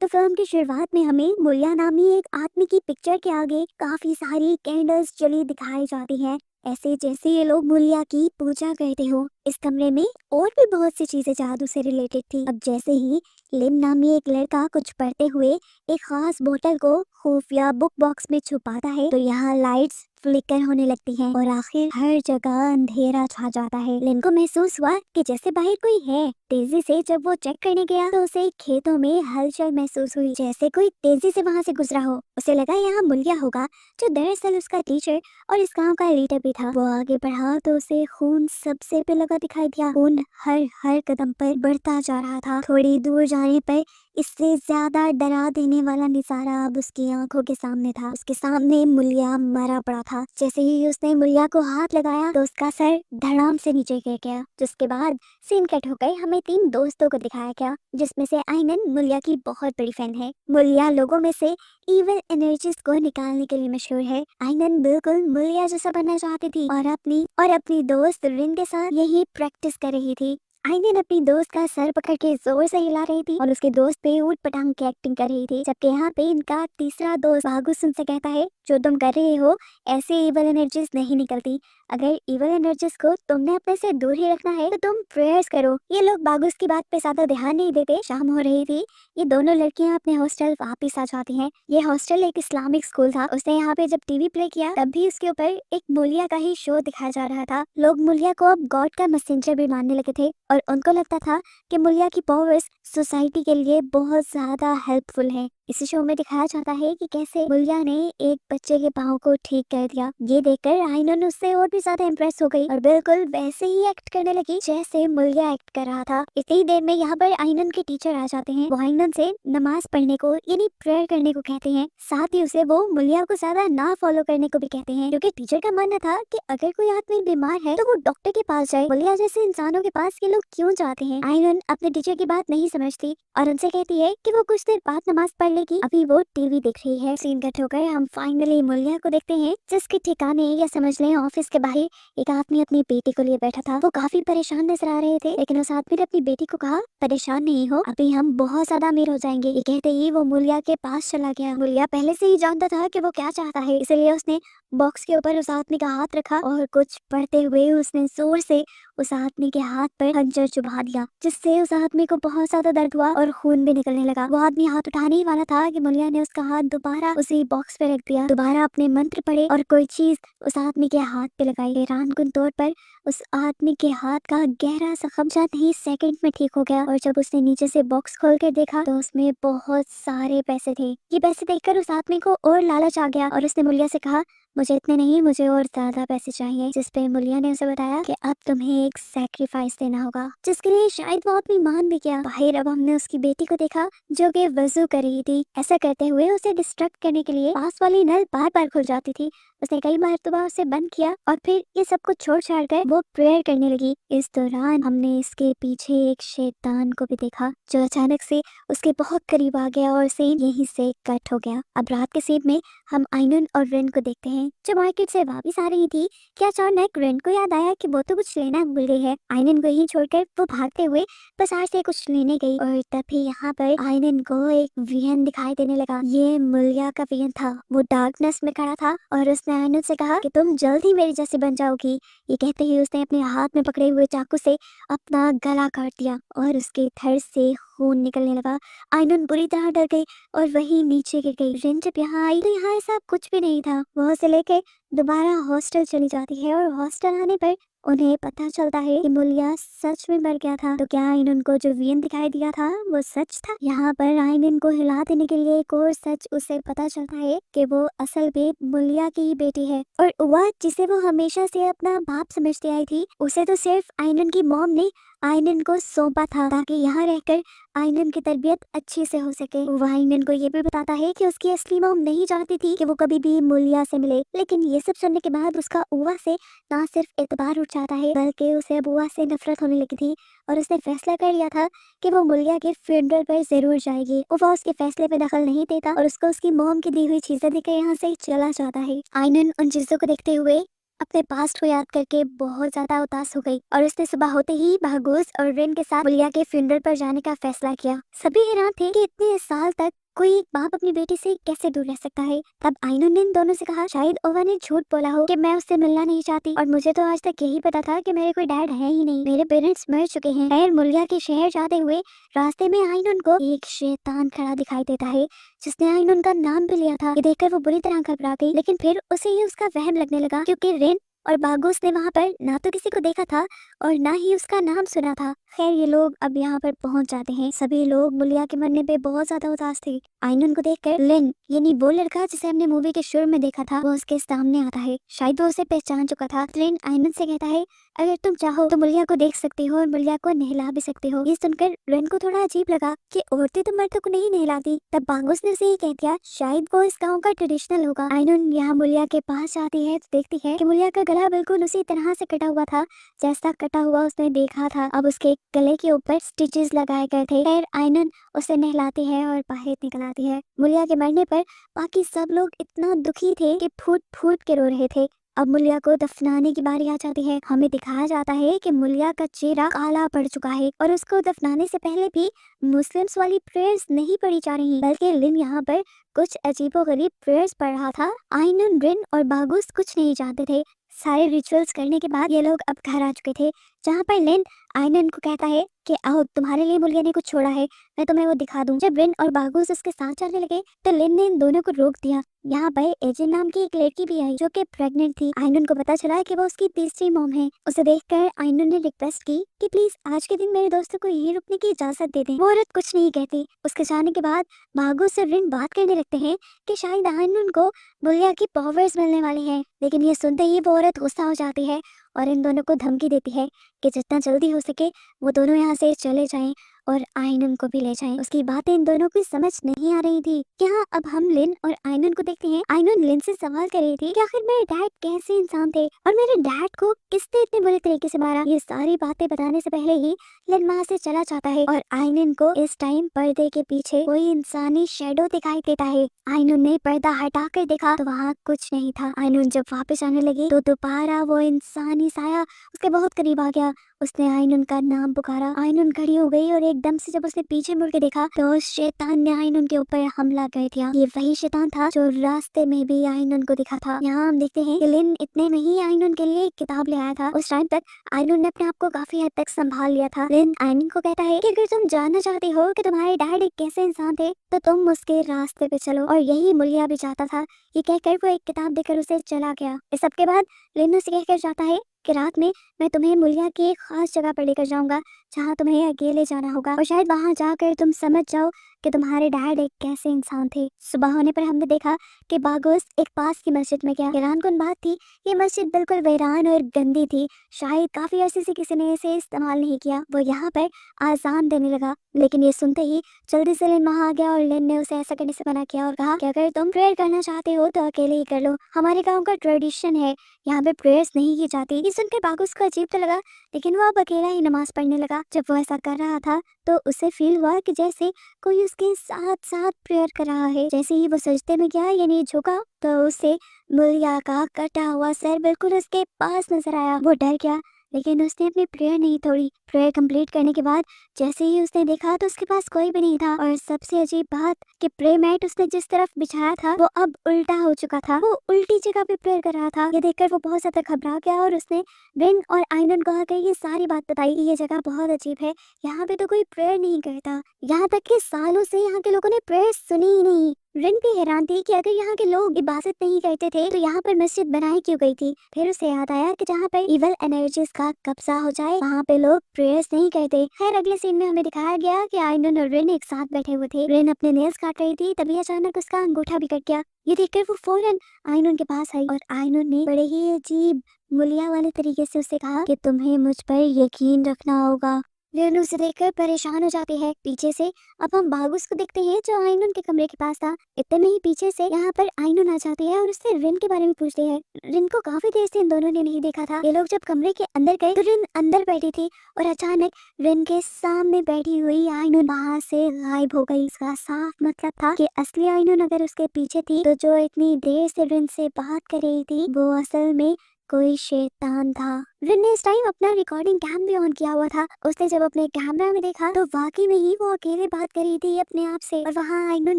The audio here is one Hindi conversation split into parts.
तो फिल्म की शुरुआत में हमें मुलिया नामी एक आदमी की पिक्चर के आगे काफी सारी कैंडल्स जली दिखाई जाती हैं, ऐसे जैसे ये लोग मुलिया की पूजा करते हो। इस कमरे में और भी बहुत सी चीजें जादू से रिलेटेड थी। अब जैसे ही लिम नामी एक लड़का कुछ पढ़ते हुए एक खास बोतल को खुफिया बुक बॉक्स में छुपाता है, तो यहाँ लाइट्स फ्लिकर होने लगती हैं और आखिर हर जगह अंधेरा छा जाता है। लिन को महसूस हुआ कि जैसे बाहर कोई है। तेजी से जब वो चेक करने गया तो उसे खेतों में हलचल महसूस हुई, जैसे कोई तेजी से वहां से गुजरा हो। उसे लगा यहाँ मुलिया होगा, जो दरअसल उसका टीचर और इस गांव का लीडर भी था। वो आगे बढ़ा तो उसे खून सबसे पे लगा दिखाई दिया। खून हर हर कदम पर बढ़ता जा रहा था। थोड़ी दूर जाने पर इससे ज्यादा डरा देने वाला नजारा अब उसकी आंखों के सामने था। उसके सामने मुलिया मरा पड़ा था। जैसे ही उसने मुलिया को हाथ लगाया तो उसका सर धड़ाम से नीचे गिर गया। जिसके बाद सीन कट होकर हमें 3 दोस्तों को दिखाया गया, जिसमें से आइनन मुलिया की बहुत बड़ी फैन है। मुलिया लोगों में से इविल एनर्जीज को निकालने के लिए मशहूर है। आइनन बिल्कुल मुलिया जैसा बनना चाहती थी और अपनी दोस्त रिन के साथ यही प्रैक्टिस कर रही थी। आइनन अपनी दोस्त का सर पकड़ के जोर से हिला रही थी और उसके दोस्त पे ऊट पटांग की एक्टिंग कर रही थी। जबकि यहाँ पे इनका तीसरा दोस्त बागुस उनसे कहता है, जो तुम कर रहे हो ऐसे इविल एनर्जीज नहीं निकलती। अगर इविल एनर्जीज को तुमने अपने से दूर ही रखना है तो तुम प्रेयर्स करो। ये लोग बागुस की बात पे ज्यादा ध्यान नहीं देते। शाम हो रही थी। ये दोनों लड़कियां अपने हॉस्टल वापस आ जाती हैं। ये हॉस्टल एक इस्लामिक स्कूल था। उसने यहाँ पे जब टीवी प्ले किया तब भी उसके ऊपर एक मुलिया का ही शो दिखाया जा रहा था। लोग मुलिया को अब गॉड का मैसेंजर भी मानने लगे थे और उनको लगता था कि मुलिया की पावर्स सोसाइटी के लिए बहुत ज्यादा हेल्पफुल है। इस शो में दिखाया जाता है कि कैसे मुलिया ने एक बच्चे के पाँव को ठीक कर दिया। ये देखकर आइनन उससे और भी ज्यादा इम्प्रेस हो गई और बिल्कुल वैसे ही एक्ट करने लगी जैसे मुलिया एक्ट कर रहा था। इतनी देर में यहाँ पर आइनन के टीचर आ जाते हैं। वो आइनन से नमाज पढ़ने को यानी प्रेयर करने को कहते हैं। साथ ही उसे वो मुलिया को ज्यादा ना फॉलो करने को भी कहते हैं, क्योंकि टीचर का मानना था कि अगर कोई आदमी बीमार है तो वो डॉक्टर के पास जाए। मुलिया जैसे इंसानों के पास ये लोग क्यों जाते हैं? आइनन अपने टीचर की बात नहीं समझती और उनसे कहती है कि वो कुछ देर बाद नमाज पढ़ लेगी, अभी वो टीवी देख रही है। सीन कट होकर हम फाइनली मुलिया को देखते हैं, जिसके ठिकाने या समझ लें ऑफिस के बाहर एक आदमी अपनी बेटी को लिए बैठा था। वो काफी परेशान नजर आ रहे थे, लेकिन उस आदमी ने अपनी बेटी को कहा, परेशान नहीं हो, अभी हम बहुत ज्यादा अमीर हो जाएंगे। ये कहते ही वो मुलिया के पास चला गया। मुलिया पहले से ही जानता था कि वो क्या चाहता है, इसलिए उसने बॉक्स के ऊपर उस आदमी का हाथ रखा और कुछ पढ़ते हुए उसने जोर से उस आदमी के हाथ पर खंजर चुभा दिया, जिससे उस आदमी को बहुत ज्यादा दर्द हुआ और खून भी निकलने लगा। वो आदमी हाथ उठाने ही वाला था कि मुलिया ने उसका हाथ दोबारा उसी बॉक्स पे रख दिया। दोबारा अपने मंत्र पढ़े और कोई चीज उस आदमी के हाथ पे लगाई। हैरानकुन तौर पर उस आदमी के हाथ का गहरा जख्म चंद ही सेकंड में ठीक हो गया और जब उसने नीचे से बॉक्स खोल कर देखा तो उसमें बहुत सारे पैसे थे। ये पैसे देखकर उस आदमी को और लालच आ गया और उसने मुलिया से कहा, मुझे इतने नहीं, मुझे और ज्यादा पैसे चाहिए। जिस पे मुलिया ने उसे बताया कि अब तुम्हें एक सैक्रिफाइस देना होगा, जिसके लिए शायद वो आदमी मान भी गया। बाहर अब हमने उसकी बेटी को देखा जो कि वजू कर रही थी। ऐसा करते हुए उसे डिस्ट्रैक्ट करने के लिए पास वाली नल बार बार खुल जाती थी। उसने कई मरतबा उसे बंद किया और फिर ये सब कुछ छोड़ छाड़ कर वो प्रेयर करने लगी। इस दौरान हमने इसके पीछे एक शैतान को भी देखा, जो अचानक से उसके बहुत करीब आ गया और सीन यहीं से कट हो गया। अब रात के सीन में हम आइनन और रिन को देखते हैं, जो मार्केट से वापस आ रही थी। क्या अचानक रिन को याद आया कि वो तो कुछ लेना भूल गई है। आइनन को यहीं छोड़कर वो भागते हुए बाजार से कुछ लेने गई और तभी यहाँ पर आइनन को एक वियन दिखाई देने लगा। ये मुलिया का वियन था। वो डार्कनेस में खड़ा था और उसने आइनन से कहा कि तुम जल्द ही मेरी जैसी बन जाओगी। ये कहते ही उसने अपने हाथ में पकड़े हुए चाकू से अपना गला काट दिया और उसके धड़ से खून निकलने लगा। आइनन बुरी तरह डर गई और वहीं नीचे गिर गई। रिन जब यहाँ आई तो यहाँ ऐसा कुछ भी नहीं था। वो उसे लेके दोबारा हॉस्टल चली जाती है और हॉस्टल आने पर उन्हें पता चलता है कि मुलिया सच में मर गया था। तो क्या आइनन को जो वियन दिखाई दिया था वो सच था? यहाँ पर आइनन को हिला देने के लिए एक और सच उसे पता चलता है कि वो असल में मुलिया की ही बेटी है और उवा, जिसे वो हमेशा से अपना बाप समझती आई थी, उसे तो सिर्फ आइनन की मॉम ने आइनन को सौंपा था ताकि यहाँ रहकर आइनन की तरबियत अच्छी से हो सके। वो आइनन को ये भी बताता है कि उसकी असली मॉम नहीं चाहती थी कि वो कभी भी मुलिया से मिले, लेकिन ये सब सुनने के बाद उसका उवा से ना सिर्फ एतबार उठ जाता है बल्कि उसे अब उवा से नफरत होने लगी थी और उसने फैसला कर लिया था कि वो मुलिया के फ्यूनरल पर जरूर जाएगी। उवा उसके फैसले में दखल नहीं देता और उसको उसकी मॉम की दी हुई चीजें देकर यहाँ से चला जाता है। आइनन उन चीजों को देखते हुए अपने पास्ट को याद करके बहुत ज्यादा उदास हो गई और उसने सुबह होते ही बागोस और रिन के साथ मुलिया के फ्यूनरल पर जाने का फैसला किया। सभी हैरान थे कि इतने साल तक कोई एक बाप अपनी बेटी से कैसे दूर रह सकता है। तब आइनुन ने इन दोनों से कहा शायद ओवा ने झूठ बोला हो कि मैं उससे मिलना नहीं चाहती और मुझे तो आज तक यही पता था कि मेरे कोई डैड है ही नहीं, मेरे पेरेंट्स मर चुके हैं। खैर मुलिया के शहर जाते हुए रास्ते में आइनुन को एक शैतान खड़ा दिखाई देता है जिसने आइनुन का नाम भी लिया था। ये देखकर वो बुरी तरह घबरा गई, लेकिन फिर उसे ही उसका वहम लगने लगा क्योंकि रिन और बागोस ने वहाँ पर ना तो किसी को देखा था और ना ही उसका नाम सुना था। खैर ये लोग अब यहाँ पर पहुंच जाते हैं। सभी लोग मुलिया के मरने पे बहुत ज्यादा उदास थे। आइनुन को देखकर लिन यानी वो लड़का जिसे हमने मूवी के शुरू में देखा था वो उसके सामने आता है। शायद वो उसे पहचान चुका था। लिन आइनुन से कहता है अगर तुम चाहो तो मुलिया को देख सकती हो और मुलिया को नहला भी सकते हो। ये सुनकर लिन को थोड़ा अजीब लगा कि औरतें तो मर्दों को नहीं नहलाती। तब बागोस ने उसे ये कह दिया शायद वो इस गाँव का ट्रेडिशनल होगा। आइनुन यहाँ मुलिया के पास जाती है तो देखती है कि मुलिया का गला बिल्कुल उसी तरह से कटा हुआ था जैसा कटा हुआ उसने देखा था। अब उसके गले के ऊपर स्टिचेस लगाए गए थे। खैर आइनुन उसे नहलाती है और बाहर निकल आती है। मुलिया के मरने पर बाकी सब लोग इतना दुखी थे कि फूट फूट के रो रहे थे। अब मुलिया को दफनाने की बारी आ जाती है। हमें दिखाया जाता है कि मुलिया का चेहरा काला पड़ चुका है और उसको दफनाने से पहले भी मुस्लिम्स वाली प्रेयर्स नहीं पढ़ी जा रही, बल्कि लिन यहाँ पर कुछ अजीबोगरीब प्रेयर्स पढ़ रहा था। आइनुन, रिन और बागुस कुछ नहीं जानते थे। सारे रिचुअल्स करने के बाद ये लोग अब घर आ चुके थे, जहाँ पर लिन आइनुन को कहता है कि आओ तुम्हारे लिए मुलिया ने कुछ छोड़ा है, मैं तुम्हें वो दिखा दूं। जब रिन और बागुस उसके साथ चलने लगे तो लिन ने इन दोनों को रोक दिया। यहाँ पर एजिन नाम की एक लड़की भी आई जो कि प्रेग्नेंट थी। आइनुन को पता चला कि वो उसकी तीसरी मॉम है। उसे देखकर आइनुन ने रिक्वेस्ट की कि प्लीज आज के दिन मेरे दोस्तों को यहीं रुकने की इजाजत दे दें। वो औरत कुछ नहीं कहती। उसके जाने के बाद बागुस और रिन बात करने लगते हैं कि शायद आइनुन को मुलिया की पावर्स मिलने वाली है, लेकिन ये सुनते ही वो औरत गुस्सा हो जाती है और इन दोनों को धमकी देती है कि जितना जल्दी हो सके वो दोनों यहाँ से चले जाएं और आइनुन को भी ले जाएं। उसकी बातें इन दोनों को समझ नहीं आ रही थी। यहाँ अब हम लिन और आइनुन को देखते हैं। आइनुन लिन से सवाल कर रही थी कि आखिर मेरे डैड कैसे इंसान थे और मेरे डैड को किसने इतने बुरे तरीके से मारा। ये सारी बातें बताने से पहले ही लिन वहाँ से चला जाता है और आइनुन को इस टाइम पर्दे के पीछे कोई इंसानी शेडो दिखाई देता है। आइनुन ने पर्दा हटा कर देखा तो वहाँ कुछ नहीं था। आइनुन जब वापस आने लगी तो दोबारा वो इंसानी साया उसके बहुत करीब आ गया। उसने आइनुन का नाम पुकारा। आइनुन खड़ी हो गई और एकदम से जब उसने पीछे मुड़ के देखा तो उस शैतान ने आइनुन के ऊपर हमला कर दिया। ये वही शैतान था जो रास्ते में भी आइनुन को दिखा था। यहाँ हम देखते हैं कि लिन इतने में ही आइनुन के लिए एक किताब ले आया था। उस टाइम तक आइनुन ने अपने आप को काफी हद तक संभाल लिया था। लिन आइनुन को कहता है कि अगर तुम जानना चाहती हो कि तुम्हारे डैड एक कैसे इंसान थे तो तुम उसके रास्ते पे चलो, और यही मुलिया भी चाहता था। ये कहकर वो एक किताब देकर उसे चला गया। इस सब के बाद लिन उसे कहकर जाता है कि रात में मैं तुम्हें मुलिया की एक खास जगह पर लेकर जाऊंगा जहाँ तुम्हें अकेले जाना होगा और शायद वहाँ जाकर तुम समझ जाओ कि तुम्हारे डैड एक कैसे इंसान थे। सुबह होने पर हमने देखा कि बागोस एक पास की मस्जिद में गया। हैरानकुन बात थी, ये मस्जिद बिल्कुल वीरान और गंदी थी। शायद काफी अरसे से किसी ने इसे इस्तेमाल नहीं किया। वो यहाँ पर आजान देने लगा, लेकिन ये सुनते ही जल्दी से लिन वहाँ आ गया और लिन ने उसे ऐसा करने से मना किया और कहा कि अगर तुम प्रेयर करना चाहते हो तो अकेले ही कर लो, हमारे गाँव का ट्रेडिशन है, यहाँ पे प्रेयर्स नहीं की जाती। ये सुनकर बागुस को अजीब तो लगा, लेकिन वो अब अकेला ही नमाज पढ़ने लगा। जब वो ऐसा कर रहा था तो उसे फील हुआ कि जैसे कोई उसके साथ साथ प्रेयर कर रहा है। जैसे ही वो सजदे में गया यानी झुका तो उसे मुलिया का कटा हुआ सर बिल्कुल उसके पास नजर आया। वो डर गया, लेकिन उसने अपनी प्रेयर नहीं तोड़ी। प्रेयर कंप्लीट करने के बाद जैसे ही उसने देखा तो उसके पास कोई भी नहीं था, और सबसे अजीब बात कि प्रे मैट उसने जिस तरफ बिछाया था वो अब उल्टा हो चुका था। वो उल्टी जगह पे प्रेयर कर रहा था। ये देखकर वो बहुत ज्यादा घबरा गया और उसने रिन और आइनुन को आकर ये सारी बात बताई कि ये जगह बहुत अजीब है, यहाँ पे तो कोई प्रेयर नहीं करता। यहाँ तक कि सालों से यहाँ के लोगों ने प्रेयर सुनी ही नहीं। रिन भी हैरान थी कि अगर यहाँ के लोग इबादत नहीं करते थे तो यहाँ पर मस्जिद बनाई क्यों गई थी। फिर उसे याद आया कि जहाँ पर इवल एनर्जीज का कब्जा हो जाए वहाँ पे लोग प्रेयर्स नहीं करते। खैर अगले सीन में हमें दिखाया गया कि आइनुन और रिन एक साथ बैठे हुए थे। रिन अपने नेल्स काट रही थी, तभी अचानक उसका अंगूठा भी कट गया। ये देखकर वो फौरन आइनुन के पास आई और आइनुन ने बड़े ही अजीब मुलिया वाले तरीके से उसे कहा कि तुम्हें मुझ पर यकीन रखना होगा। लिन उसे देखकर परेशान हो जाती है। पीछे से अब हम बागुस को देखते हैं जो आइनुन के कमरे के पास था। इतने में ही पीछे से यहाँ पर आइनुन आ जाती है और उससे रिन के बारे में पूछती है। रिन को काफी देर से इन दोनों ने नहीं देखा था। ये लोग जब कमरे के अंदर गए तो रिन अंदर बैठी थी और अचानक रिन के सामने बैठी हुई आइनुन वहाँ से गायब हो गई। इसका साफ मतलब था कि असली आइनुन अगर उसके पीछे थी तो जो इतनी देर से रिन से बात कर रही थी वो असल में कोई शैतान था। रिन ने इस टाइम अपना रिकॉर्डिंग कैम भी ऑन किया हुआ था। उसने जब अपने कैमरा में देखा तो वाकई में ही वो अकेले बात कर रही थी अपने आप से और वहाँ आइनुन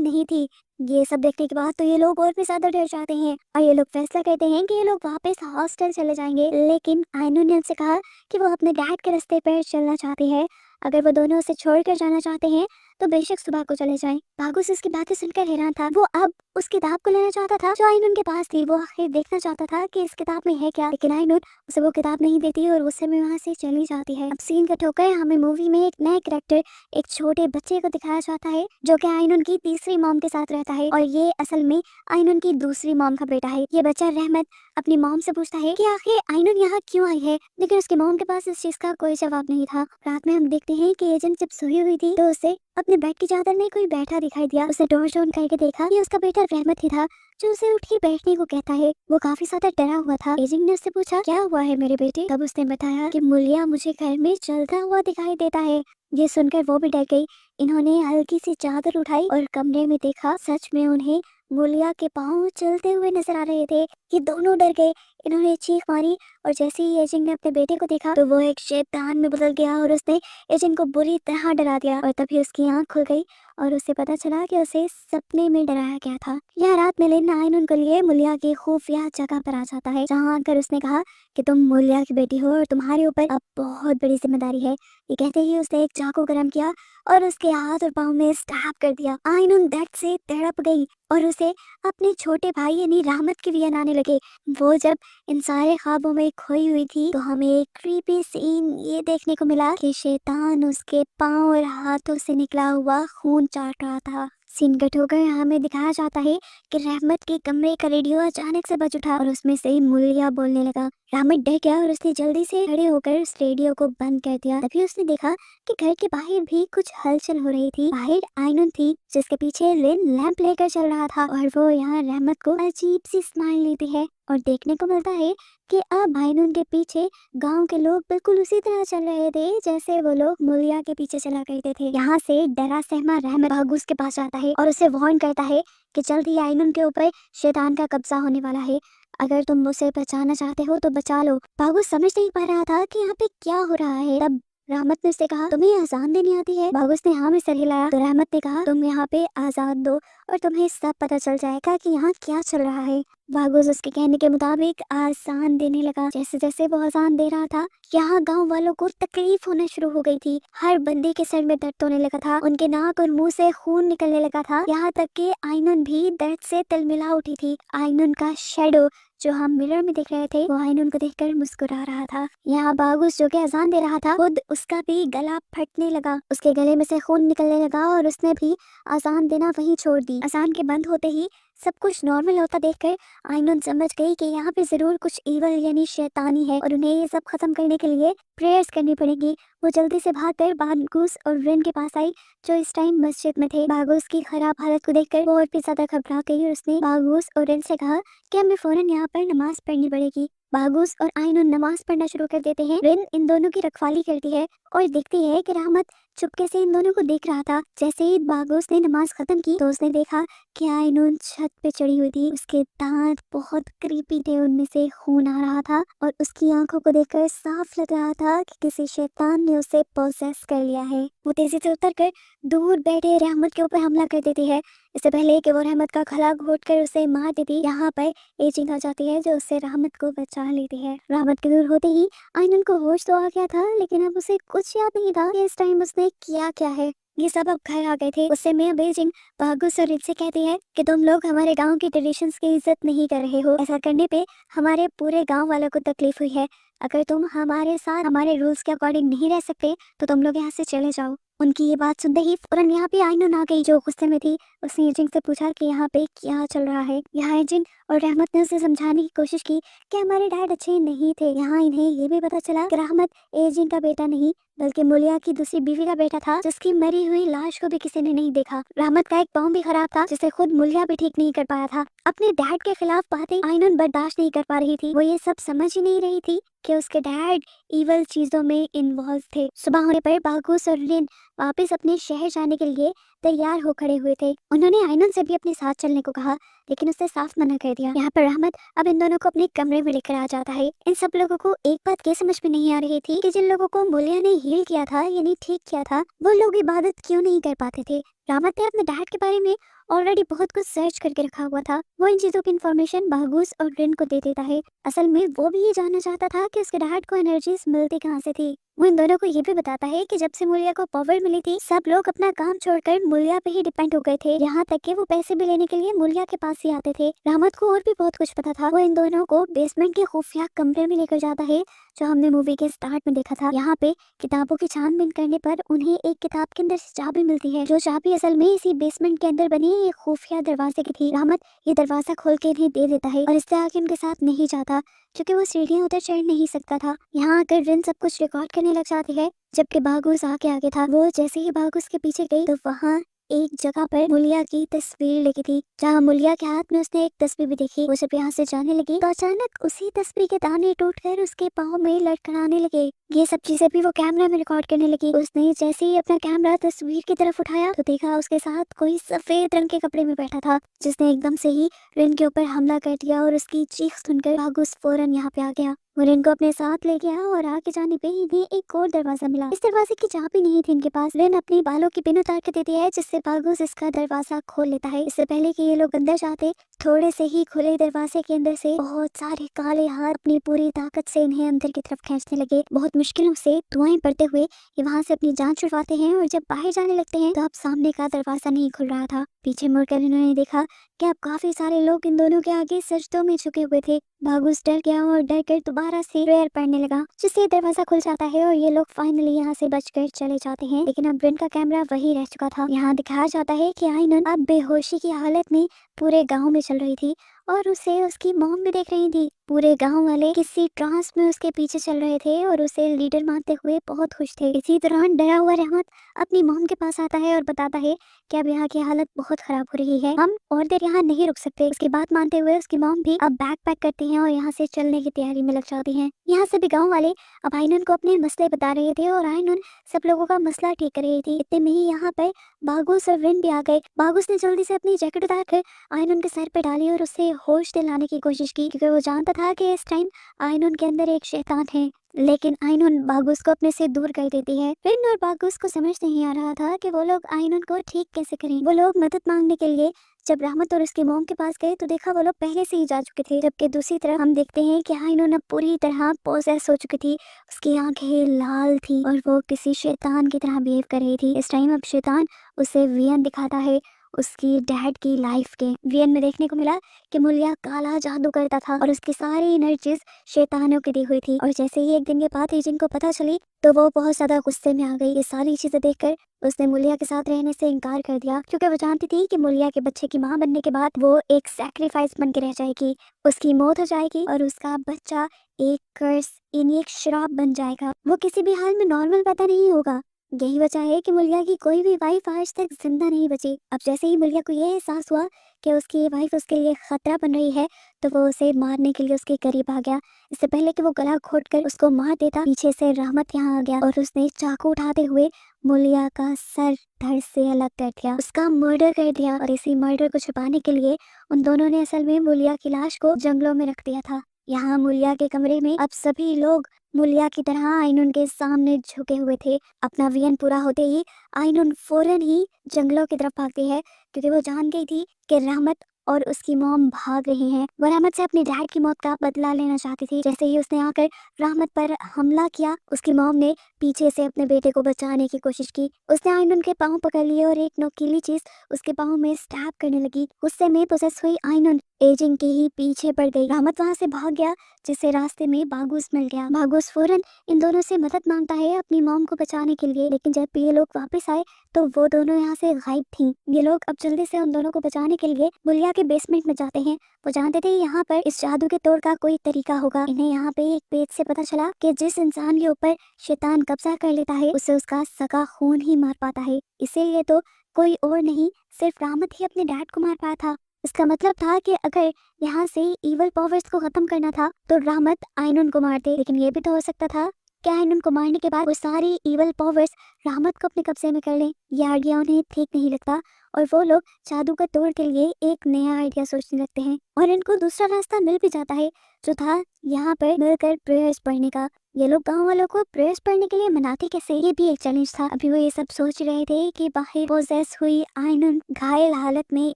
नहीं थी। ये सब देखने के बाद तो ये लोग और भी ज्यादा डर जाते हैं और ये लोग फैसला करते हैं कि ये लोग वापस हॉस्टल चले जाएंगे। लेकिन आइनुन ने उनसे कहा कि वो अपने डैड के रास्ते पर चलना चाहती है। अगर वो दोनों उसे छोड़कर जाना चाहते हैं तो बेशक सुबह को चले जाएं। बागुस इसकी बातें सुनकर हैरान था। वो अब उस किताब को लेना चाहता था जो आइनुन के पास थी। वो आखिर देखना चाहता था कि इस किताब में है क्या, लेकिन आइनुन उसे वो किताब नहीं देती और गुस्से में वहाँ से चली जाती है। अब सीन कट होकर हमें मूवी में एक नए कैरेक्टर, एक छोटे बच्चे को दिखाया जाता है जो कि आइनुन की तीसरी मॉम के साथ रहता है और ये असल में आइनुन की दूसरी मॉम का बेटा है। ये बच्चा रहमत अपनी मॉम से पूछता है कि आखिर आइनुन यहाँ क्यों आई है, लेकिन उसकी मॉम के पास इस चीज का कोई जवाब नहीं था। रात में हम देखते हैं कि एजेंट जब सोई हुई थी तो उसे अपने बेड की चादर में कोई बैठा दिखाई दिया। उसने टॉर्च ऑन करके देखा कि उसका बेटा रहमत ही था जो उसे उठ के बैठने को कहता है। वो काफी ज्यादा डरा हुआ था। एजेंट ने उससे पूछा क्या हुआ है मेरे बेटे। तब उसने बताया कि मुलिया मुझे घर में चलता हुआ दिखाई देता है। ये सुनकर वो भी डर गई। इन्होंने हल्की सी चादर उठाई और कमरे में देखा, सच में उन्हें मुलिया के पाँव चलते हुए नजर आ रहे थे। ये दोनों डर गए। इन्होंने चीख मारी और जैसे ही एजेंट ने अपने बेटे को देखा तो वो एक शैतान में बदल गया और उसने एजेंट को बुरी तरह डरा दिया और तभी उसकी आंख खुल गई और उसे पता चला कि उसे सपने में डराया गया था। यह रात में लेन आइनुन के लिए मुलिया की खुफिया जगह पर आ जाता है जहाँ आकर उसने कहा कि तुम मुलिया की बेटी हो और तुम्हारे ऊपर अब बहुत बड़ी जिम्मेदारी है। ये कहते ही उसने एक चाकू गरम किया और उसके हाथ और पाँव में स्टैब कर दिया। आइनुन दर्द से तड़प गई और उसे अपने छोटे भाई यानी रहमत के भी आने लगे। वो जब इन सारे ख्वाबों में खोई हुई थी तो हमें एक क्रीपी सीन ये देखने को मिला कि शैतान उसके पाँव और हाथों से निकला हुआ खून चाट रहा था। सीन कट होकर हमें दिखाया जाता है कि रहमत के कमरे का रेडियो अचानक से बज उठा और उसमें से मुलिया बोलने लगा। रहमत डर गया और उसने जल्दी से खड़े होकर उस रेडियो को बंद कर दिया। तभी उसने देखा कि घर के बाहर भी कुछ हलचल हो रही थी। बाहर आइनुन थी जिसके पीछे लिन लैंप लेकर चल रहा था और वो यहाँ रहमत को अजीब सी स्माइल देती है और देखने को मिलता है कि अब आइनुन के पीछे गांव के लोग बिल्कुल उसी तरह चल रहे थे जैसे वो लोग मुलिया के पीछे चला करते थे। यहाँ से डरा सहमा रहमत बागुस के पास आता है और उसे वार्न करता है कि जल्द ही आइनुन के ऊपर शैतान का कब्जा होने वाला है। अगर तुम उसे बचाना चाहते हो तो बचा लो। बागुस समझ नहीं पा रहा था कि यहाँ पे क्या हो रहा है। तब रहमत ने उससे कहा तुम्हें आजान देनी आती है। बागुस ने हाँ में सर हिलाया तो रहमत ने कहा तुम यहाँ पे आजान दो और तुम्हें सब पता चल जाएगा कि यहाँ क्या चल रहा है। बागुस उसके कहने के मुताबिक आजान देने लगा। जैसे जैसे वो आजान दे रहा था यहाँ गांव वालों को तकलीफ होना शुरू हो गई थी। हर बंदे के सर में दर्द होने लगा था, उनके नाक और मुंह से खून निकलने लगा था। यहाँ तक कि आइनुन भी दर्द से तिलमिला उठी थी। आइनुन का शैडो जो हम मिरर में देख रहे थे वो आइनुन को देखकर मुस्कुरा रहा था। यहाँ बागुस जो कि अजान दे रहा था खुद उसका भी गला फटने लगा, उसके गले में से खून निकलने लगा और उसने भी अजान देना वहीं छोड़ दी। अजान के बंद होते ही सब कुछ नॉर्मल होता देखकर आइनुन समझ गई कि यहाँ पे जरूर कुछ ईवल यानी शैतानी है और उन्हें ये सब खत्म करने के लिए प्रेयर्स करनी पड़ेगी। वो जल्दी से भागकर बागुस और रिन के पास आई जो इस टाइम मस्जिद में थे। बागुस की खराब हालत को देखकर वो और भी ज्यादा घबरा गई और उसने बागुस और रिन से कहा कि हमें फौरन यहाँ पर नमाज पढ़नी पड़ेगी। बागुस और आइनुन नमाज पढ़ना शुरू कर देते हैं। रिन इन दोनों की रखवाली करती है और देखती है कि रहमत चुपके से इन दोनों को देख रहा था। जैसे ही बागुस ने नमाज खत्म की तो उसने देखा कि आइनुन छत पे चढ़ी हुई थी। उसके दांत बहुत क्रीपी थे, उनमें से खून आ रहा था और उसकी आंखों को देखकर साफ लग रहा था कि किसी शैतान ने उसे पोसेस कर लिया है। वो तेजी से उतरकर दूर बैठे रहमत के ऊपर हमला कर देती है। इससे पहले कि वो रहमत का गला घोट कर उसे मार देती, यहाँ पर एजिंग आ जाती है जो उससे रहमत को बचा लेती है। रहमत के दूर होते ही आइनुन को होश तो आ गया था लेकिन अब उसे कुछ याद नहीं था कि इस टाइम उसने किया क्या है। ये सब अब घर आ गए थे। उससे मैं बेजिंग बागुस और रिन से कहती है कि तुम लोग हमारे गांव की ट्रेडिशंस की इज्जत नहीं कर रहे हो। ऐसा करने पे हमारे पूरे गांव वालों को तकलीफ हुई है। अगर तुम हमारे साथ हमारे रूल्स के अकॉर्डिंग नहीं रह सकते तो तुम लोग यहाँ से चले जाओ। उनकी ये बात सुनते ही फौरन यहाँ पे आइनुन आ गई जो गुस्से में थी। उसने एजिंग से पूछा कि यहाँ पे क्या चल रहा है। यहाँ एजिंग और रहमत ने उसे समझाने की कोशिश की कि हमारे डैड अच्छे नहीं थे। यहाँ इन्हें ये भी पता चला कि रहमत एजिंग का बेटा नहीं बल्कि मुलिया की दूसरी बीवी का बेटा था जिसकी मरी हुई लाश को भी किसी ने नहीं देखा। रहमत का एक पाँव भी खराब था जिसे खुद मुलिया भी ठीक नहीं कर पाया था। अपने डैड के खिलाफ बातें आइनुन बर्दाश्त नहीं कर पा रही थी। वो ये सब समझ ही नहीं रही थी कि उसके डैड इवल चीजों में इन्वॉल्व थे। सुबह होने पर बागुस और रिन वापस अपने शहर जाने के लिए तैयार हो खड़े हुए थे। उन्होंने आयनन से भी अपने साथ चलने को कहा, लेकिन उसने साफ मना कर दिया। यहाँ पर रहमत अब इन दोनों को अपने कमरे में लेकर आ जाता है। इन सब लोगों को एक बात ये समझ में नहीं आ रही थी कि जिन लोगों को मुलिया ने हील किया था यानी ठीक किया था, वो लोग इबादत क्यों नहीं कर पाते थे। रहमत ने अपने डैड के बारे में ऑलरेडी बहुत कुछ सर्च करके रखा हुआ था। वो इन चीजों की इन्फॉर्मेशन बागूस और रिन को दे देता है। असल में वो भी ये जानना चाहता था कि उसके डैड को एनर्जीज मिलती कहाँ से थी। वो इन दोनों को ये भी बताता है कि जब से मुलिया को पावर मिली थी, सब लोग अपना काम छोड़कर मुलिया पे ही डिपेंड हो गए थे। यहाँ तक कि वो पैसे भी लेने के लिए मुलिया के पास ही आते थे। रहमत को और भी बहुत कुछ पता था। वो इन दोनों को बेसमेंट के खुफिया कमरे में लेकर जाता है, जो हमने मूवी के स्टार्ट में देखा था। यहाँ पे किताबों की छानबीन करने पर उन्हें एक किताब के अंदर से चाबी मिलती है, जो चाबी असल में इसी बेसमेंट के अंदर बनी एक खुफिया दरवाजे की थी। रहमत ये दरवाजा खोल के इन्हें दे देता है और इससे आगे उनके साथ नहीं जाता, क्योंकि वो सीढ़ियां उधर चढ़ नहीं सकता था। यहाँ आकर रिन सब कुछ रिकॉर्ड करने लग जाती है, जबकि बागुस आगे था। वो जैसे ही बागुस के पीछे गई तो वहाँ एक जगह पर मुलिया की तस्वीर लगी थी, जहाँ मुलिया के हाथ में उसने एक तस्वीर भी देखी। वो जब यहाँ से जाने लगी तो अचानक उसी तस्वीर के दाने टूटकर उसके पाँव में लटखड़ाने लगे। ये सब चीजें भी वो कैमरा में रिकॉर्ड करने लगी। उसने जैसे ही अपना कैमरा तस्वीर की तरफ उठाया तो देखा उसके साथ कोई सफेद रंग के कपड़े में बैठा था, जिसने एकदम से ही रिन के ऊपर हमला कर दिया और उसकी चीख सुनकर बागुस फौरन यहाँ पे आ गया। वो रिन को अपने साथ ले गया और आगे जाने पे इन्हें एक और दरवाजा मिला। इस दरवाजे की चाबी नहीं थी इनके पास। रिन अपनी बालों की पिन उतार के देती है, जिससे बागुस इसका दरवाजा खोल लेता है। इससे पहले कि ये लोग अंदर जाते, थोड़े से ही खुले दरवाजे के अंदर से बहुत सारे काले हाथ अपनी पूरी ताकत से इन्हें अंदर की तरफ खींचने लगे। बहुत मुश्किलों से दुआएं पड़ते हुए ये वहाँ से अपनी जान छुड़वाते हैं और जब बाहर जाने लगते हैं तो अब सामने का दरवाजा नहीं खुल रहा था। पीछे मुड़कर इन्होंने देखा कि अब काफी सारे लोग इन दोनों के आगे सजदों में झुके हुए थे। बागुस डर गया और डर कर दोबारा से प्रेयर पढ़ने लगा, जिससे दरवाजा खुल जाता है और ये लोग फाइनली यहाँ से बचकर चले जाते हैं। लेकिन अब रिन का कैमरा वही रह चुका था। यहाँ दिखाया जाता है कि आयनन अब बेहोशी की हालत में पूरे गांव में चल रही थी और उसे उसकी मॉम भी देख रही थी। पूरे गांव वाले किसी ट्रांस में उसके पीछे चल रहे थे और उसे लीडर मानते हुए बहुत खुश थे। इसी दौरान डरा हुआ रहमत अपनी मॉम के पास आता है और बताता है कि अब यहाँ की हालत बहुत खराब हो रही है, हम और देर यहाँ नहीं रुक सकते। उसकी बात मानते हुए उसकी मॉम भी अब बैग पैक करती हैं और यहाँ से चलने की तैयारी में लग जाती हैं। यहाँ से भी गाँव वाले अब आयनन को अपने मसले बता रहे थे और आयनन सब लोगों का मसला ठीक कर रही थी। इतने में ही यहाँ पर बागुस और रिन भी आ गए। बागुस ने जल्दी से अपनी जैकेट उतार कर आयनन के सर पे डाली और उससे होश दिलाने की कोशिश की, क्योंकि वो जानता था कि इस टाइम आयनन के अंदर एक शैतान है। लेकिन आयनन बागुस को अपने से दूर कर देती है। रिन और बागुस को समझ नहीं आ रहा था कि वो लोग आयनन को ठीक कैसे करें। वो लोग मदद मांगने के लिए जब रहमत और उसकी मॉम के पास गए तो देखा वो लोग पहले से ही जा चुके थे, जबकि दूसरी तरफ हम देखते हैं कि आयनन अब पूरी तरह पोसेस हो चुकी थी। उसकी आंखें लाल थी और वो किसी शैतान की तरह बिहेव कर रही थी। इस टाइम अब शैतान उसे वियन दिखाता है, उसकी डैड की लाइफ के। वियन में देखने को मिला कि मुलिया काला जादू करता था और उसकी सारी एनर्जीज शैतानों की दी हुई थी। और जैसे ही एक दिन के बाद एजेंट को पता चली तो वो बहुत ज्यादा गुस्से में आ गई। ये सारी चीजें देखकर उसने मुलिया के साथ रहने से इनकार कर दिया, क्योंकि वो जानती थी कि मुलिया के बच्चे की मां बनने के बाद वो एक सैक्रिफाइस बन के रह जाएगी, उसकी मौत हो जाएगी और उसका बच्चा एक कर्स यानी एक श्राप बन जाएगा। वो किसी भी हाल में नॉर्मल पैदा नहीं होगा। यही वजह है कि मुलिया की कोई भी वाइफ आज तक जिंदा नहीं बची। अब जैसे ही मुलिया को ये एहसास हुआ कि उसकी वाइफ उसके लिए खतरा बन रही है तो वो उसे मारने के लिए उसके करीब आ गया। इससे पहले कि वो गला घोटकर उसको मार देता, पीछे से रहमत यहाँ आ गया और उसने चाकू उठाते हुए मुलिया का सर धड़ से अलग कर दिया, उसका मर्डर कर दिया। और इसी मर्डर को छुपाने के लिए उन दोनों ने असल में मुलिया की लाश को जंगलों में रख दिया था। यहाँ मुलिया के कमरे में अब सभी लोग मुलिया की तरह आयनन के सामने झुके हुए थे। अपना वियन पूरा होते ही आयनन फौरन ही जंगलों की तरफ भागती है, क्योंकि वो जान गई थी कि रहमत और उसकी मॉम भाग रही हैं। वो रहमत से अपनी डैड की मौत का बदला लेना चाहती थी। जैसे ही उसने आकर रहमत पर हमला किया, उसकी मॉम ने पीछे से अपने बेटे को बचाने की कोशिश की। उसने आयनन के पाँव पकड़ लिए और एक नोकीली चीज उसके पाँव में स्टैब करने लगी। गुस्से में पोसेस हुई आयनन एजेंट के ही पीछे पड़ गई। रहमत वहां से भाग गया, जिससे रास्ते में बागुस मिल गया। बागुस फौरन इन दोनों से मदद मांगता है अपनी मॉम को बचाने के लिए, लेकिन जब ये लोग वापस आए तो वो दोनों यहाँ से गायब थी। ये लोग अब जल्दी से उन दोनों को बचाने के लिए मुलिया के बेसमेंट में जाते हैं। वो जानते थे यहाँ पर इस जादू के तोड़ का कोई तरीका होगा। इन्हें यहाँ पे एक पेज से पता चला कि जिस इंसान के ऊपर शैतान कब्जा कर लेता है उसे उसका सगा खून ही मार पाता है। इसीलिए तो कोई और नहीं, सिर्फ रहमत ही अपने डैड को मार पाया था। इसका मतलब था कि अगर यहाँ से इवल पावर्स को खत्म करना था तो रहमत आयनन को मारते, लेकिन ये भी तो हो सकता था कि आयनन को मारने के बाद वो सारी इवल पावर्स रहमत को अपने कब्जे में कर लें। ये आइडिया उन्हें ठीक नहीं लगता और वो लोग जादू का तोड़ के लिए एक नया आइडिया सोचने लगते हैं और इनको दूसरा रास्ता मिल भी जाता है, जो था यहाँ पर मिलकर प्रेयर्स पढ़ने का। ये लोग गांव वालों को प्रेयर्स पढ़ने के लिए मनाते कैसे, ये भी एक चैलेंज था। अभी वो ये सब सोच रहे थे कि बाहर पोजेस हुई आयनन घायल हालत में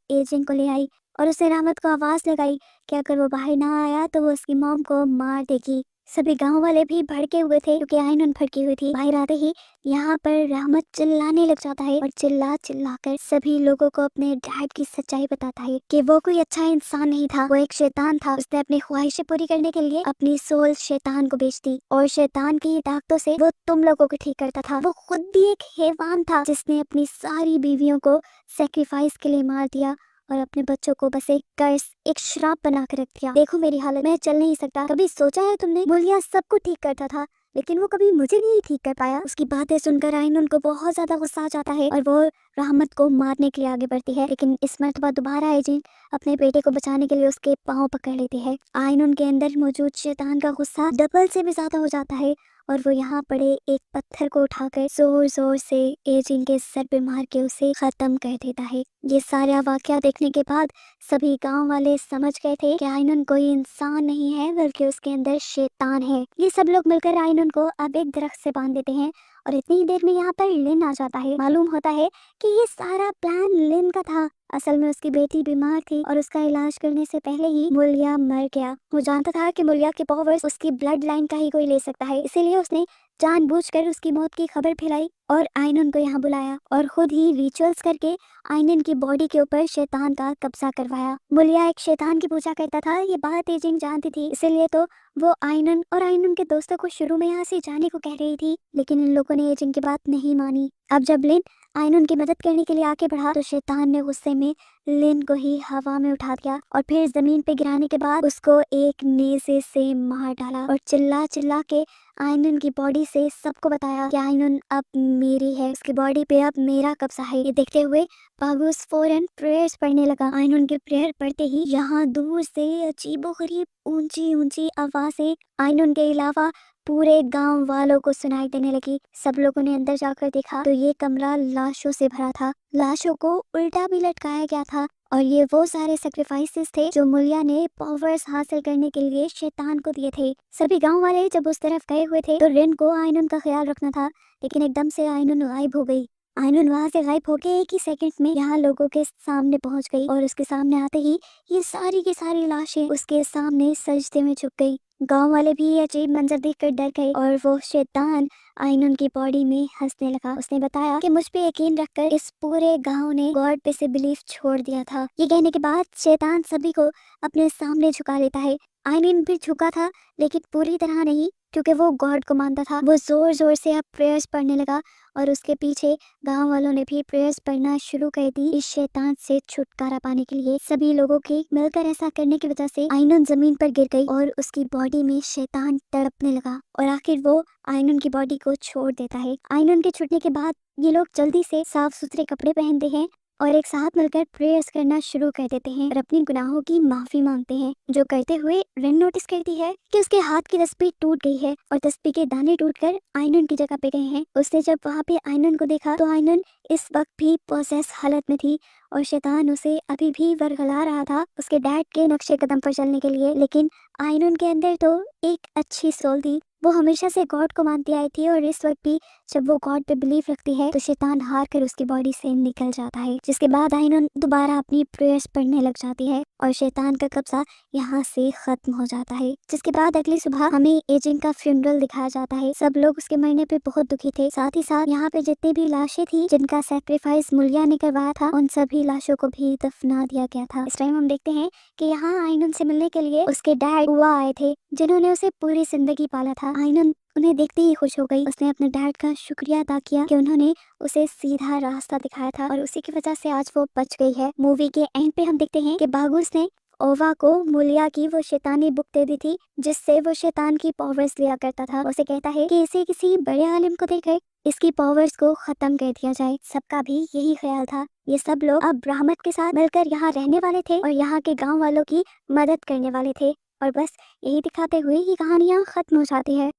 एजेंट को ले आई और उसने रहमत को आवाज लगाई कि अगर वो बाहर ना आया तो वो उसकी मॉम को मार देगी। सभी गांव वाले भी भड़के हुए थे क्योंकि आयनन भड़की हुई थी। बाहर आते ही यहाँ पर रहमत चिल्लाने लग जाता है और चिल्ला चिल्ला कर सभी लोगों को अपने डैड की सच्चाई बताता है कि वो कोई अच्छा इंसान नहीं था, वो एक शैतान था। उसने अपनी ख्वाहिशें पूरी करने के लिए अपनी सोल शैतान को बेच दी और शैतान की ताकतों से वो तुम लोगों को ठीक करता था। वो खुद भी एक हैवान था जिसने अपनी सारी बीवियों को सेक्रीफाइस के लिए मार दिया और अपने बच्चों को बस एक कर्स, एक श्राप बना कर रख दिया। देखो मेरी हालत, मैं चल नहीं सकता। कभी सोचा है तुमने, मुलिया सबको ठीक करता था लेकिन वो कभी मुझे नहीं ठीक कर पाया। उसकी बातें सुनकर आयनन को बहुत ज्यादा गुस्सा आ जाता है और वो रहमत को मारने के लिए आगे बढ़ती है, लेकिन इस मर्तबा दोबारा एजेंट अपने बेटे को बचाने के लिए उसके पांव पकड़ लेती है। आयनन के अंदर मौजूद शैतान का गुस्सा डबल से भी ज्यादा हो जाता है और वो यहाँ पड़े एक पत्थर को उठाकर जोर जोर से एजेंट के सर पे मार के उसे खत्म कर देता है। ये सारा वाकया देखने के बाद सभी गांव वाले समझ गए थे कि आयनन कोई इंसान नहीं है बल्कि उसके अंदर शैतान है। ये सब लोग मिलकर आयनन को अब एक दरख्त से बांध देते हैं और इतनी ही देर में यहाँ पर लिन आ जाता है। मालूम होता है कि ये सारा प्लान लिन का था। असल में उसकी बेटी बीमार थी और उसका इलाज करने से पहले ही मुलिया मर गया। वो जानता था कि मुलिया के पावर्स उसकी ब्लड लाइन का ही कोई ले सकता है, इसीलिए उसने जानबूझकर उसकी मौत की खबर फैलाई और आयनन को यहाँ बुलाया और खुद ही रिचुअल्स करके आयनन की बॉडी के ऊपर शैतान का कब्जा करवाया। मुलिया एक शैतान की पूजा करता था, ये बात एजिंग जानती थी, इसीलिए तो वो आयनन और आयनन के दोस्तों को शुरू में यहाँ से जाने को कह रही थी, लेकिन इन लोगों ने एजिंग की बात नहीं मानी। अब जब लिन आयनन की मदद करने के लिए आगे बढ़ा तो शैतान ने गुस्से में लिन को ही हवा में उठा दिया और फिर जमीन पे गिराने के बाद उसको एक नेज़े से मार डाला और चिल्ला चिल्ला के आयनन की बॉडी से सबको बताया कि आयनन अब मेरी है, उसकी बॉडी पे अब मेरा कब्जा है। ये देखते हुए बागुस फौरन प्रेयर्स पढ़ने लगा। आयनन के प्रेयर पढ़ते ही यहाँ दूर से अजीबोगरीब ऊंची ऊंची आवाजें आयनन के अलावा पूरे गांव वालों को सुनाई देने लगी। सब लोगों ने अंदर जाकर देखा तो ये कमरा लाशों से भरा था। लाशों को उल्टा भी लटकाया गया था और ये वो सारे सेक्रीफाइसेस थे जो मुलिया ने पावर्स हासिल करने के लिए शैतान को दिए थे। सभी गांव वाले जब उस तरफ गए हुए थे तो रिन को आयनन का ख्याल रखना था, लेकिन एकदम से आयनन गायब हो गई। आयनन वहां से गायब होके एक ही सेकंड में यहाँ लोगों के सामने पहुंच गई और उसके सामने आते ही ये सारी की सारी लाशें उसके सामने सजदे में झुक गई। गांव वाले भी ये अजीब मंजर देखकर डर गए और वो शैतान आयनन की बॉडी में हंसने लगा। उसने बताया कि मुझ पे यकीन रखकर इस पूरे गांव ने गॉड पे से बिलीफ छोड़ दिया था। ये कहने के बाद शैतान सभी को अपने सामने झुका लेता है। आयनन भी झुका था लेकिन पूरी तरह नहीं, क्योंकि वो गॉड को मानता था। वो जोर जोर से अब प्रेयर्स पढ़ने लगा और उसके पीछे गांव वालों ने भी प्रेयर्स पढ़ना शुरू कर दी इस शैतान से छुटकारा पाने के लिए। सभी लोगों के मिलकर ऐसा करने की वजह से आयनन जमीन पर गिर गई और उसकी बॉडी में शैतान तड़पने लगा और आखिर वो आयनन की बॉडी को छोड़ देता है। आयनन के छूटने के बाद ये लोग जल्दी से साफ सुथरे कपड़े पहनते हैं और एक साथ मिलकर प्रेयर्स करना शुरू कर देते हैं और अपनी गुनाहों की माफी मांगते हैं। जो करते हुए रिन नोटिस करती है कि उसके हाथ की तस्बीह टूट गई है और तस्बीह के दाने टूटकर आयनन की जगह पे गए हैं। उसने जब वहाँ पे आयनन को देखा तो आयनन इस वक्त भी पोसेस हालत में थी और शैतान उसे अभी भी वरगला रहा था उसके डैड के नक्शे कदम पर चलने के लिए। लेकिन आयनन के अंदर तो एक अच्छी सोल थी, वो हमेशा से गॉड को मानती आई थी और इस वक्त भी जब वो गॉड पे बिलीव रखती है तो शैतान हार कर उसकी बॉडी से निकल जाता है, जिसके बाद आयनन दोबारा अपनी प्रेयर्स पढ़ने लग जाती है और शैतान का कब्जा यहाँ से खत्म हो जाता है। जिसके बाद अगली सुबह हमें एजेंट का फ्यूनरल दिखाया जाता है। सब लोग उसके मरने पे बहुत दुखी थे। साथ ही साथ यहाँ पे जितनी भी लाशें थी जिनका सेक्रीफाइस मुलिया ने करवाया था उन सभी लाशों को भी दफना दिया गया था। इस टाइम हम देखते हैं कि यहाँ आयनन से मिलने के लिए उसके डैड हुआ आए थे जिन्होंने उसे पूरी जिंदगी पाला था। आयनन उन्हें देखते ही खुश हो गई। उसने अपने डैड का शुक्रिया अदा किया कि उन्होंने उसे सीधा रास्ता दिखाया था और उसी की वजह से आज वो बच गई है। मूवी के एंड पे हम देखते हैं कि बागुस ने ओवा को मुलिया की वो शैतानी बुक दे दी थी जिससे वो शैतान की पावर्स लिया करता था। उसे कहता है कि इसे किसी बड़े आलिम को देकर इसकी पावर्स को खत्म कर दिया जाए। सबका भी यही ख्याल था। ये सब लोग अब रहमत के साथ मिलकर यहाँ रहने वाले थे और यहाँ के गांव वालों की मदद करने वाले थे और बस यही दिखाते हुए ये कहानियाँ खत्म हो जाती है।